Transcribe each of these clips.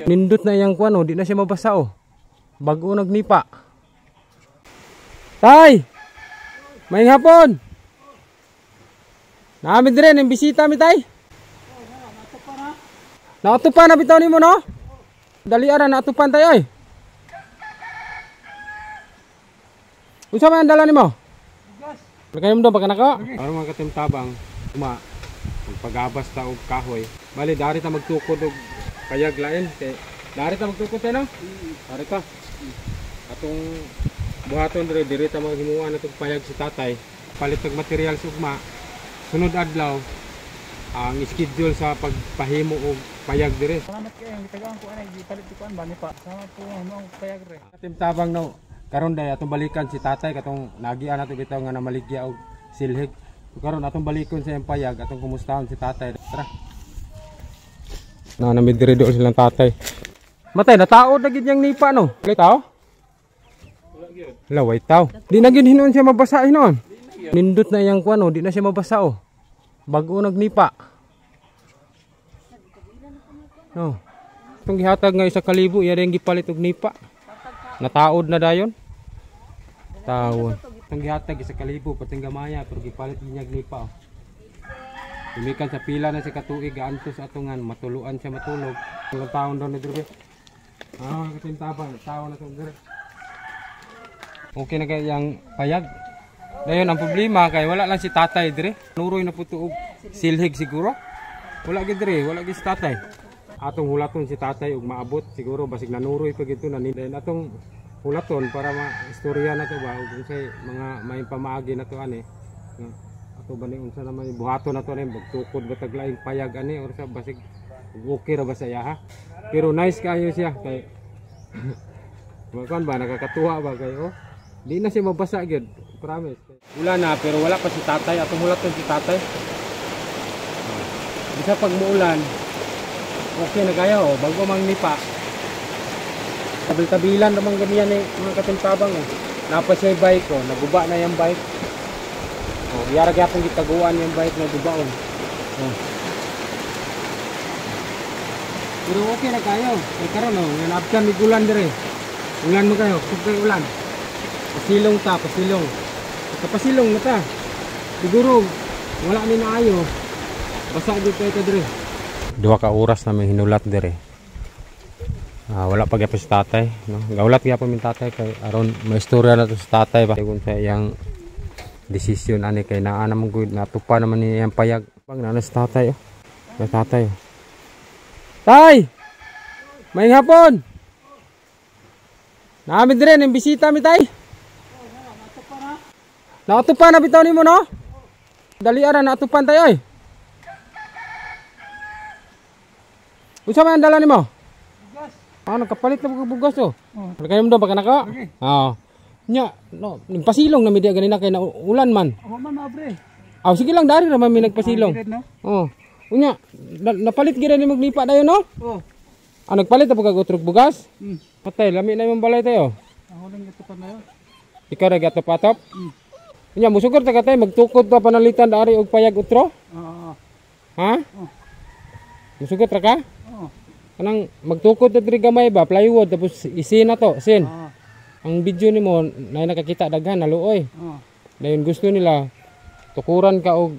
Nindot na yang kuano, di na siya mabasa oh. Bago nagnipa. Tay! May hapon! Namin dire, yung bisita mi tay. Nakatupan na bitaw ni mo no? Dali ara nakatupan tayo ay. Unsa man ang dala nimo? Lagayom do baka nako. Aron mga katimtabang, uma pagpagabas ta og kahoy. Bali dari ta magtukod og payag lain kay dari ta magtukod tayo no? Dari ta. Atong buhaton dire ta maghimuan atong payag si tatay. Palit og material sa ugma. Sunod adlaw ang schedule sa pagpahimo og payag dire. Salamat kayo, gitagaan ko anay gipalit ko an ba ni pa. Sama po ang payag re. Katimtabang no. Karon day atong balikan si tatay katong nagian nato bitaw nga namaligya og silhig. Karon atong balikon sa iyang payag atong kumustahon si tatay. Tara. Na namidiri do silang tatay. Matay nataod na gid yang nipa no. Kay tao? Wala gyud. Laway tao. Di na gid hinuon siya mabasa hinuon. Nindot na yang kuano, di na siya mabasa oh. Bago nagnipa. No. Itong gihatag nga 1,000 iya ring gipalit og nipa. Nataod na dayon. Tawon. Itong gihatag 1,000 pating gamaya pero gipalit niya nipa. Oh. Tumikan sa pila na si katuig gaantos atungan matuluan siya matulog. Ilang taon daw ni Dirbe. Katintabang taon na tong dire. Okay na kay yang payag. Dayon ang problema kay wala lang si tatay dire. Nuroy na puto og silhig siguro. Wala gid dire, wala gid si tatay. Atong hulaton si tatay og maabot siguro basig nanuroy pa gid to na then atong hulaton para ma-istorya na to ba ug unsay mga may pamaagi na to ani. Ato ba ni unsa naman buhaton na to ani bagtukod ba taglaing payag ani or sa basig okay ra ba sa iya ha. Pero nice kayo siya kay ba nakakatuwa ba kayo? Di na siya mabasa gid. Promise. Ulan na pero wala pa si tatay. Atong hulaton si tatay. Bisa pag muulan, okay na kaya oh. Bago mang nipa. Tabil-tabilan naman ganyan eh. Mga katimtabang oh. Napa siya yung bike oh. Naguba na yung bike. Oh, biyara kaya pong gitaguan yung bike na guba oh. Oh. Pero okay na kayo. Kaya karon oh. Nanapkan may gulan dire. Ulan mo kayo. Kung ulan. Pasilong ta, pasilong. Kapasilong na ta. Siguro wala ni naayo. Basa dito ito dire. 2 ka oras na may hinulat dire. Wala pa gyapon si tatay, no. Gaulat gyapon min tatay kay aron may istorya na to si tatay ba kun sa iyang desisyon ani kay naa naman gud natupa naman ni iyang payag. Bang na si tatay oh. May tatay. Oh. Tay! May hapon. Namin dire ning bisita mi tay. Nakatupan na bitaw nimo no? Dali ara nakatupan tayo ay. Unsa man ang dala nimo? Bugas. Nagkapalit na bugas oh. Lagayom do baka nako? Oo. Nya, no, nagpasilong na media ganina kay na ulan man. Ako man mabre. Sige lang dari ra man mi nagpasilong. Oo. Unya, napalit gyud ni maglipa dayon no? Oo. Nagpalit na pag utrog bugas? Patay, lami na imong balay tayo. Ako lang gatupan na yo. Ikaw ra gatop-atop? Nya musugod ta katay magtukod ta panalitan dari og payag utro? Oo. Ha? Oo. Musugod ra ka? Oo. Kanang magtukod ta diri gamay ba plywood tapos isin na to, sin. Oo. Ang video nimo nay nakakita daghan naluoy. Oo. Dayon gusto nila tukuran ka og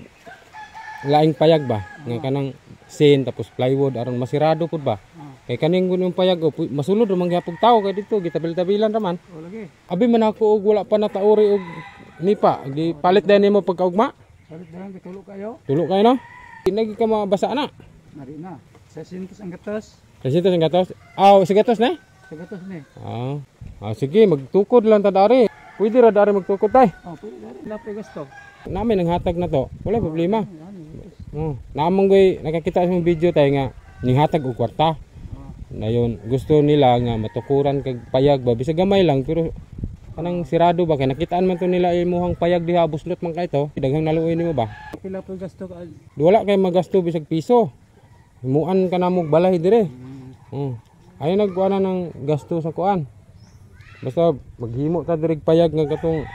laing payag ba nga kanang sin tapos plywood aron masirado pud ba. Kay kaning gunung payag masulod man gyapon tao kay dito gitabil-tabilan ra man. O lagi. Abi man ako og wala pa natauri og nipa, di palit din nimo pagkaugma? Palit din gitulo kayo. Tulo kayo no? Dinagi ka mabasa na. Nari na. 600 ang gatos. 600 ang gatos. Sa gatos na? Sa gatos ni. Sige, magtukod lang ta dari. Pwede ra dari magtukod tay. Pwede dari. Lapay gusto. Namin ang hatag na to. Wala problema. Namang goy nakakita sa video tay nga ning hatag og kwarta. Dayon gusto nila nga matukuran kag payag ba bisag gamay lang pero kanang sirado ba kay nakitaan man to nila imuhang payag diha buslot man kay to daghang naluoy nimo ba pila po gasto ka wala kay magasto bisag piso himuan ka na mo balay dire ayo nagkuana ng gasto sa kuan basta maghimo ta dire payag nga katong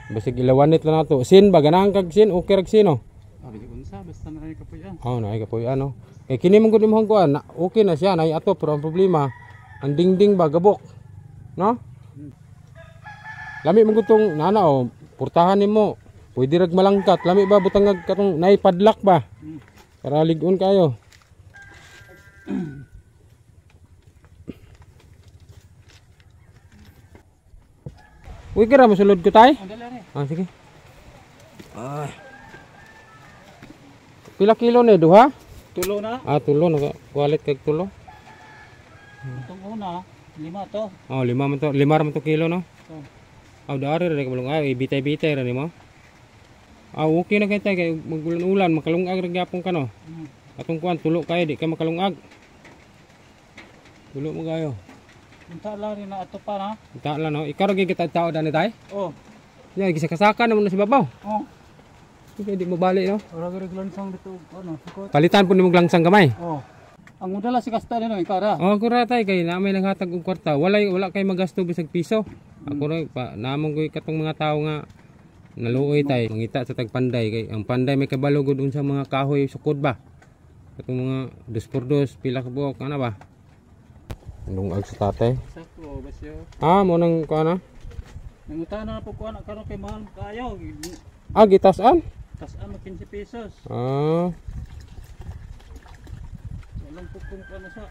basig ilawanit lang nato sin ba ganahan kag sin okay rag sino Abi unsa basta na ay kapuyan. Oh, na ay kapoy ano. Kay kini mong gud imong kuan, okay na siya, na ato pero ang problema ang dingding ba gabok. No? Lami mong gutong nana oh, purtahan nimo. Pwede rag malangkat, lami ba butangag katong naipadlak ba? Para ligon kayo. Uy, kira masulod ko tay? Ang dali re. Ah, sige. Ay. Pila kilo ni duha? Tulo na. Ah, tulo naga wallet kag tulo. Itong una, 5 to. Oh, 5 man to, 5 man to kilo no. Oh. Aw dari ra kabulong ay bitay-bitay ra nimo. Ah, okay na kay tay kay magulan-ulan makalungag ra gyapon ka no. Atong kuan tulo kay di ka makalungag. Tulo mo kayo. Unta lang rin na ato pa na. Ta la no, ikaw ra gyud kita tao dani tay. Oh. Ya gisakasaka na mo na si babaw. Oh. Sige di mo bali no. Ora gyud lansang dito ano, sukot. Palitan po nimong langsang gamay. Oh. Ang mudala si kasta nino ikaw ra. Oh, ako ra tay kay na may naghatag og kwarta. Wala kay magasto bisag piso. Ako ra pa namong koy katong mga tawo nga naluoy tay mangita sa tagpanday kay ang panday may kabalo gud unsa mga kahoy sukod ba. Katong mga 2x2 pila ka buok ana ba. Lungag sa tatay. Sakto basyo. Ah, mo nang kuan na. Nangutana na po ko anak karon kay mahal kayo. Ah, gitasan? Tas-an mo 15 pesos. Ah, Walang pukong ko na sa.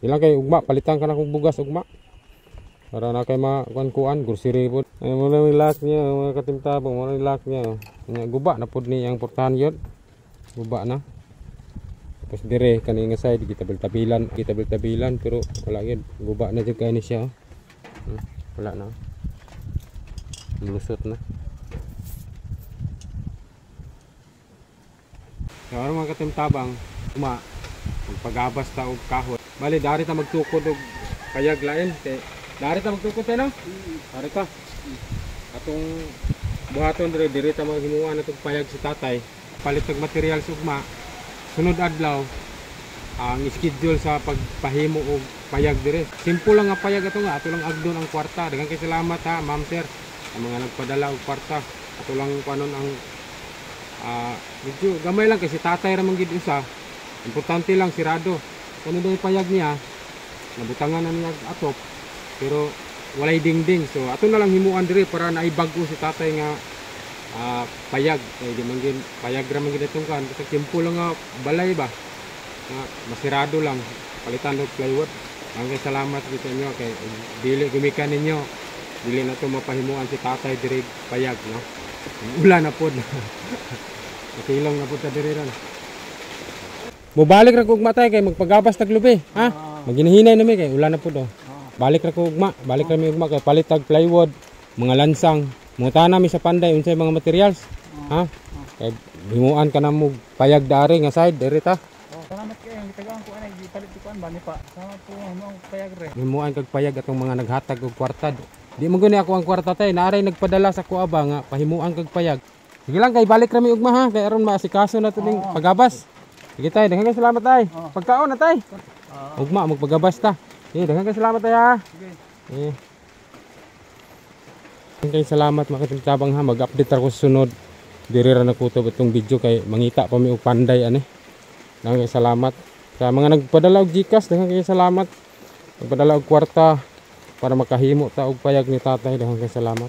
ilang kay ugma palitan ka na kog bugas ugma. Para na kay kuan grocery pod. Ay mo na lock niya, mga katimtabong mo na lock niya. Nya guba na pod ni ang portahan yun. Guba na. Tapos dire kani nga side tabilan pero wala gyud guba na jud kay ni siya. Wala na. Lusot na. Kaya mga katimtabang uma magpagabas ta og kahoy. Bali dari ta magtukod og payag lain kay dari ta magtukod tayo no? Dari ka. Atong buhaton dire ta maghimuan atong payag si tatay. Palit og material sugma. Sunod adlaw ang schedule sa pagpahimo og payag dire. Simple lang nga payag ato nga, ato lang agdon ang kwarta. Daghang kay salamat ha, ma'am sir. Ang mga nagpadala og kwarta. Ato lang kanon ang medyo gamay lang kasi tatay ra man gid usa. Importante lang sirado. Kano daw payag niya, nabutangan na niya atop. Pero walay dingding. So ato na lang himuan dire para naibag-o si tatay nga payag. Kay di man gid payag ra man gid atong kan. Kasi simple lang nga balay ba. Masirado lang. Palitan og plywood. Ang salamat sa inyo kay dili gumikan ninyo. Dili na to mapahimuan si tatay dire payag no. Ulan na pod. Matilong na pod ta dire ron. Mubalik ra ko ugma tay kay magpagabas tag lubi, ha? Maginahinay na mi kay ulan na pod oh. Balik ra ko ugma, balik ra mi ugma kay palit tag plywood, mga lansang, mga mi sa panday unsay mga materials, ha? Kay himuan ka na mo payag dari nga side dire ta. Salamat kayo ang gitagaan ko anay gipalit ko an bani pa. Sama po mo payag re. Himuan kag payag atong mga naghatag og kwarta. Di mo guni ako ang kwarta tay, naaray nagpadala sa kuha ba nga pahimuan kag payag. Sige lang kay balik ra mi ugma ha, kay aron maasikaso na to ning pagabas. Sige tay, daghang salamat tay. Pagkaon na tay. Ugma magpagabas ta. Sige, daghang salamat tay ha. Sige. Daghang salamat mga katimtabang ha, mag-update ako sa sunod. Diri ra nakutob itong video kay mangita pa mi og panday ani. Daghang salamat sa mga nagpadala og GCash, daghang salamat. Nagpadala og kwarta para makahimo ta og payag ni tatay, daghang salamat.